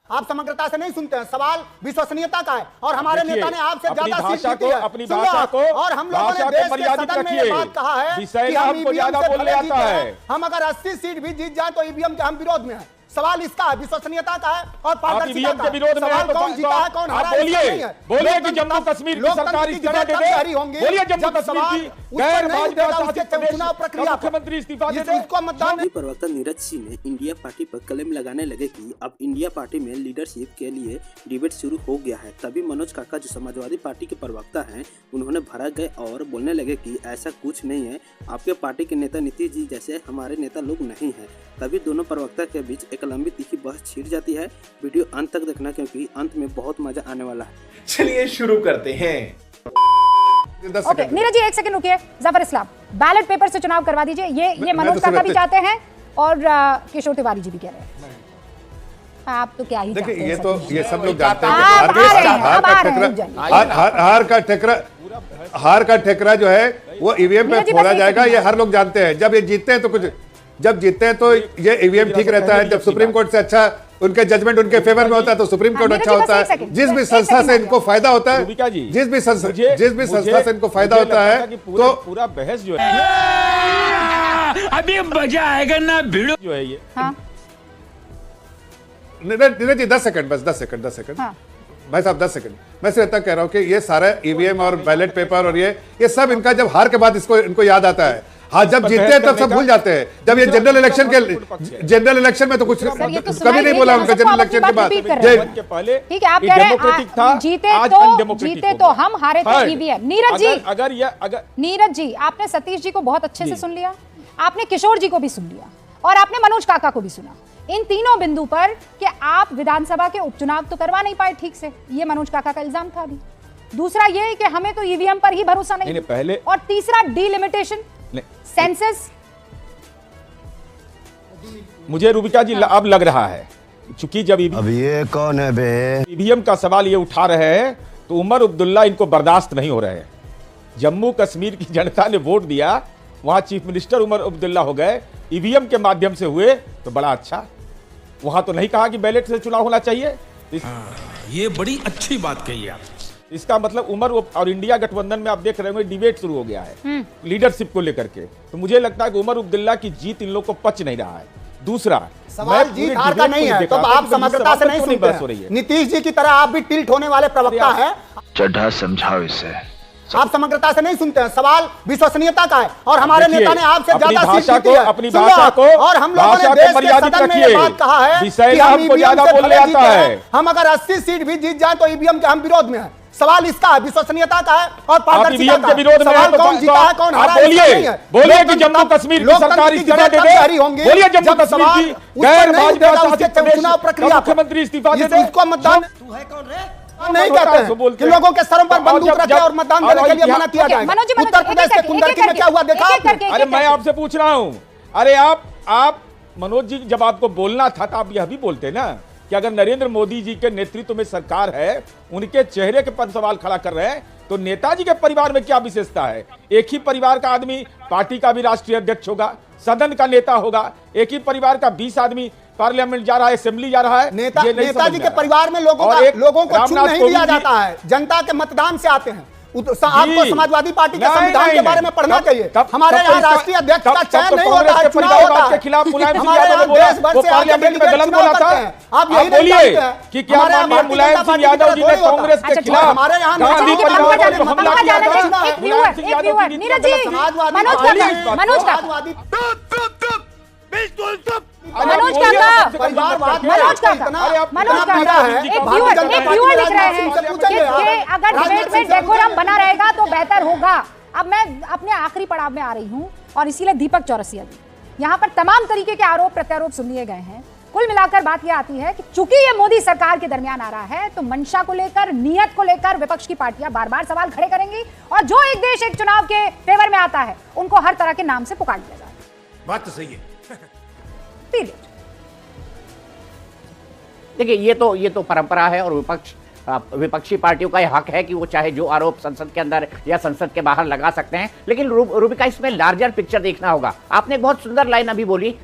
आप समग्रता से नहीं सुनते हैं। सवाल विश्वसनीयता का है और हमारे नेता ने आपसे ज्यादा सीट जीती है। अपनी भाषा को और हम लोगों ने देश के सदन में ये बात कहा है कि हम ईवीएम से भले जीते हैं, हम अगर 80 सीट भी जीत जाए तो ईवीएम के हम विरोध में हैं। सवाल इसका है, विश्वसनीयता का है और पारदर्शिता का है। सवाल कौन जीता है कौन हारा है नहीं है। बोलिए कि जम्मू कश्मीर की सरकार इस्तीफा दे दे। बोलिए जम्मू कश्मीर की गैर भाजपा शासित चुनाव प्रक्रिया मुख्यमंत्री इस्तीफा दे दे। इसको मतदान। प्रवक्ता नीरज सिंह ने इंडिया पार्टी पर कलम लगाने लगे कि अब इंडिया पार्टी में लीडरशिप के लिए डिबेट शुरू हो गया है। तभी मनोज काका जो समाजवादी पार्टी के प्रवक्ता हैं, उन्होंने भड़क गए और बोलने लगे कि ऐसा कुछ नहीं है, आपके पार्टी के नेता नीतीश जी जैसे हमारे नेता लोग नहीं हैं। तभी दोनों प्रवक्ता के बीच एक लंबी तीखी बहस छिड़ जाती है। वीडियो अंत तक देखना क्योंकि अंत में बहुत मजा आने वाला है। चलिए शुरू करते हैं। ओके नीरज जी एक सेकंड रुकिए। जफर इस्लाम, बैलेट पेपर से चुनाव करवा दीजिए। ये मनोज काका भी चाहते हैं और किशोर तिवारी जी भी कह रहे हैं। आप तो क्या ही देखिए, चाहते हैं, ये सब लोग जानते हैं हार का ठेकरा जो है वो ईवीएम पे फोड़ा जाएगा। ये हर लोग जानते हैं। जब ये जीतते हैं तो कुछ, जब जीतते हैं तो ये ईवीएम ठीक रहता है। जब सुप्रीम कोर्ट से अच्छा उनके जजमेंट उनके फेवर में होता है तो सुप्रीम कोर्ट अच्छा होता है। जिस भी संस्था से इनको फायदा होता है, जिस भी संस्था से इनको फायदा होता है तो पूरा बहस जो है अभी मजा आएगा ना भिड़ो जो है ये। नीरज जी 10 सेकंड बस 10 सेकंड भाई साहब 10 सेकंड। मैं सिर्फ इतना कह रहा हूँ कि ये सारा ईवीएम और बैलेट पेपर और ये सब इनका जब हार के बाद इनको याद आता है। हाँ, जब जीतते हैं तब सब भूल जाते हैं। जब ये जनरल इलेक्शन में तो कुछ कभी नहीं बोला उनका। जनरल इलेक्शन के बाद ठीक है, आप कह रहे हैं जीते तो हम, हारे तो ईवीएम। नीरज जी आपने सतीश जी को बहुत अच्छे से सुन लिया, आपने किशोर जी को भी सुन लिया और आपने मनोज काका को भी सुना। इन तीनों बिंदु पर कि आप विधानसभा के उपचुनाव तो करवा नहीं पाए ठीक से, ये मनोज काका का इल्जाम था। अभी दूसरा ये कि हमें तो ईवीएम पर ही भरोसा नहीं पहले, और तीसरा डीलिमिटेशन सेंसस। मुझे रूबिका जी अब लग रहा है चूंकि जब अब ये कौन है बे? ईवीएम का सवाल ये उठा रहे हैं तो उमर अब्दुल्ला इनको बर्दाश्त नहीं हो रहे हैं। जम्मू कश्मीर की जनता ने वोट दिया, वहां चीफ मिनिस्टर उमर अब्दुल्ला हो गए, ईवीएम के माध्यम से हुए तो बड़ा अच्छा। वहां तो नहीं कहा कि बैलेट से चुनाव होना चाहिए। ये बड़ी अच्छी बात कही आप। इसका मतलब उमर और इंडिया गठबंधन में आप देख रहे होंगे डिबेट शुरू हो गया है लीडरशिप को लेकर के। तो मुझे लगता है कि उमर अब्दुल्ला की जीत इन लोग को पच नहीं रहा है। दूसरा सवाल जीत हार का नहीं है, तो आप समग्रता से नहीं सुनते हैं। नीतीश जी की तरह आप भी टिल्ट होने वाले प्रवक्ता हैं। चड्ढा समझाओ इसे। आप समग्रता से नहीं सुनते हैं। सवाल विश्वसनीयता का है और हमारे नेता ने आपसे ज्यादा सीट जीती है। अपनी भाषा को और हम लोगों ने देश के सदन में ये बात कहा है कि हम ईवीएम से भले जीते हैं, हम अगर 80 सीट भी जीत जाए तो ईवीएम के हम विरोध में हैं। सवाल इसका है, विश्वसनीयता का है और पारदर्शिता का है। सवाल कौन जीता है कौन हारा है नहीं है। बोलिए कि जम्मू कश्मीर की सरकार इस्तीफा दे दे। बोलिए जम्मू कश्मीर की गैर भाजपा शासित चुनाव प्रक्रिया मुख्यमंत्री इस्तीफा दे दे। इसको मतदान नहीं कहते हैं कि लोगों के सरों पर बंदूक रखे और मतदान देने के लिए मना किया जाएगा। उत्तर प्रदेश के कुंदरकी में क्या हुआ देखा आपने? अरे मैं आपसे पूछ रहा हूं, अरे आप मनोज जी जब आपको बोलना था तो आप यह भी बोलते ना कि अगर नरेंद्र मोदी जी के नेतृत्व में सरकार है, उनके चेहरे के पर सवाल खड़ा कर रहे हैं तो नेताजी के परिवार में क्या विशेषता है? एक ही परिवार का आदमी पार्टी का भी राष्ट्रीय अध्यक्ष होगा, सदन का नेता होगा। एक ही परिवार का 20 आदमी पार्लियामेंट जा रहा है, असेंबली जा रहा है। नेताजी के परिवार में लोगों को चुन नहीं दिया जाता है, जनता के मतदान से आते हैं। आपको समाजवादी पार्टी के संविधान के बारे में पढ़ना चाहिए। हमारे यहाँ राष्ट्रीय अध्यक्ष का चयन नहीं होता है, चुनाव होता है। हमारे यहाँ देश भर से आके डेलीगेट चुनाव करते हैं। आप यही नहीं जानते हैं कि क्या माननीय मुलायम सिंह यादव जी ने कांग्रेस के खिलाफ हमारे यहाँ गांधी परिवार पर हमला किया था। मनोज अगर डिबेट में डेकोरम बना रहेगा तो बेहतर होगा। अब मैं अपने आखिरी पड़ाव में आ रही हूं और इसीलिए दीपक चौरसिया जी, यहाँ पर तमाम तरीके के आरोप प्रत्यारोप सुन लिए गए हैं। कुल मिलाकर बात यह आती है कि चूंकि ये मोदी सरकार के दरमियान आ रहा है तो मंशा को लेकर, नियत को लेकर विपक्ष की पार्टियां बार बार सवाल खड़े करेंगी और जो एक देश एक चुनाव के फेवर में आता है उनको हर तरह के नाम से पुकार दिया जाएगा। बात तो सही है। देखिए ये तो परंपरा है और विपक्षी पार्टियों का यह हक है कि वो चाहे जो आरोप संसद के अंदर या संसद के बाहर लगा सकते हैं। लेकिन रूबिका इसमें लार्जर पिक्चर देखना होगा। आपने बहुत सुंदर लाइन अभी बोली,